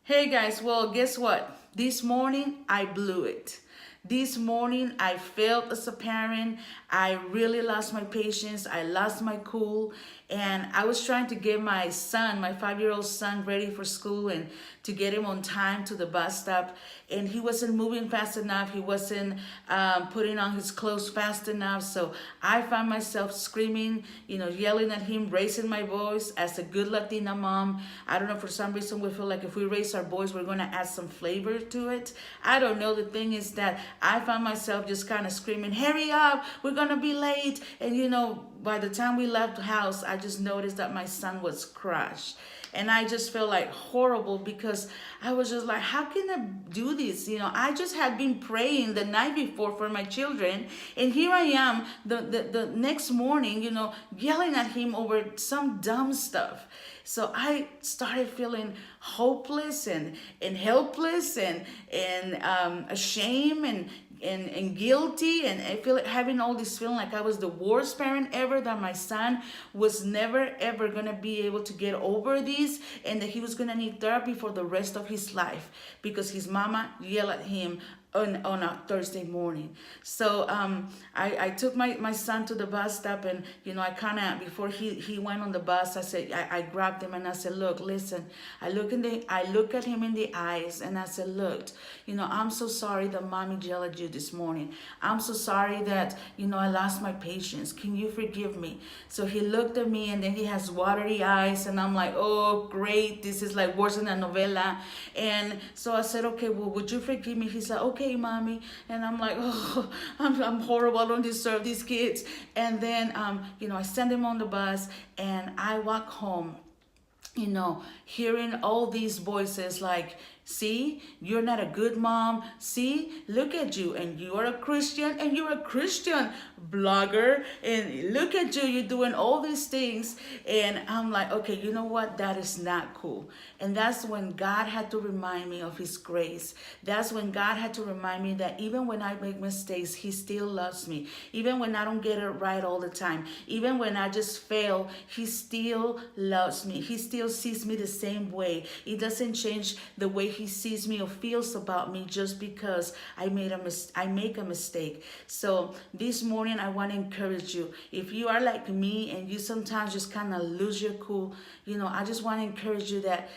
Hey guys, well, guess what? This morning I blew it. This morning I failed as a parent. I really lost my patience. I lost my cool. And I was trying to get my son, my 5-year-old son, ready for school and to get him on time to the bus stop. And he wasn't moving fast enough. He wasn't putting on his clothes fast enough. So I found myself screaming, yelling at him, raising my voice as a good Latina mom. I don't know, for some reason we feel like if we raise our voice, we're going to add some flavor to it. I don't know. The thing is that I found myself just kind of screaming, hurry up, we're going to be late. And by the time we left the house, I just noticed that my son was crushed. And I just felt like horrible because I was just like, how can I do this? I just had been praying the night before for my children. And here I am the next morning, yelling at him over some dumb stuff. So I started feeling hopeless and helpless and ashamed and guilty, and I feel like having all this feeling like I was the worst parent ever, that my son was never ever gonna be able to get over this, and that he was gonna need therapy for the rest of his life because his mama yelled at him on a Thursday morning. So I took my son to the bus stop, and I kind of, before he went on the bus, I grabbed him and I said, look, listen. I look at him in the eyes and I said, look, I'm so sorry that mommy yelled at you this morning. I'm so sorry that I lost my patience. Can you forgive me? So he looked at me and then he has watery eyes, and I'm like, oh great, this is like worse than a novela. And so I said, okay, well, would you forgive me? He said, okay, mommy. And I'm like, oh, I'm horrible. I don't deserve these kids. And then, I send him on the bus and I walk home, hearing all these voices like, see, you're not a good mom. See, look at you, and you're a Christian, and you're a Christian blogger, and look at you, you're doing all these things. And I'm like, okay, you know what? That is not cool. And that's when God had to remind me of his grace. That's when God had to remind me that even when I make mistakes, he still loves me. Even when I don't get it right all the time, even when I just fail, he still loves me. He still sees me the same way. It doesn't change the way he sees me or feels about me just because I make a mistake. So this morning I want to encourage you. If you are like me and you sometimes just kind of lose your cool, I just want to encourage you that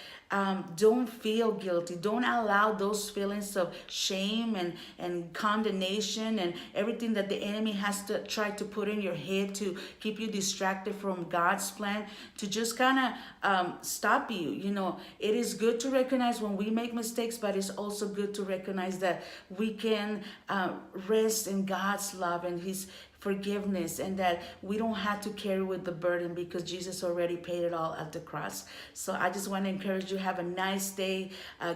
don't feel guilty. Don't allow those feelings of shame and condemnation and everything that the enemy has to try to put in your head to keep you distracted from God's plan, to just kind of stop you. It is good to recognize when we make mistakes, but it's also good to recognize that we can rest in God's love and his forgiveness, and that we don't have to carry with the burden because Jesus already paid it all at the cross. So I just want to encourage you, have a nice day.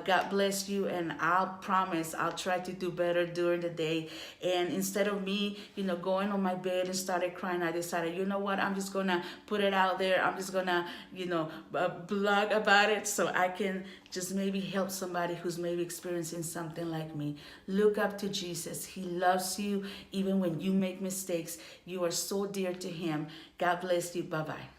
God bless you, and I'll promise I'll try to do better during the day. And instead of me, going on my bed and started crying, I decided, you know what, I'm just gonna put it out there. I'm just gonna, blog about it so I can just maybe help somebody who's maybe experiencing something like me. Look up to Jesus. He loves you even when you make mistakes. You are so dear to him. God bless you. Bye-bye.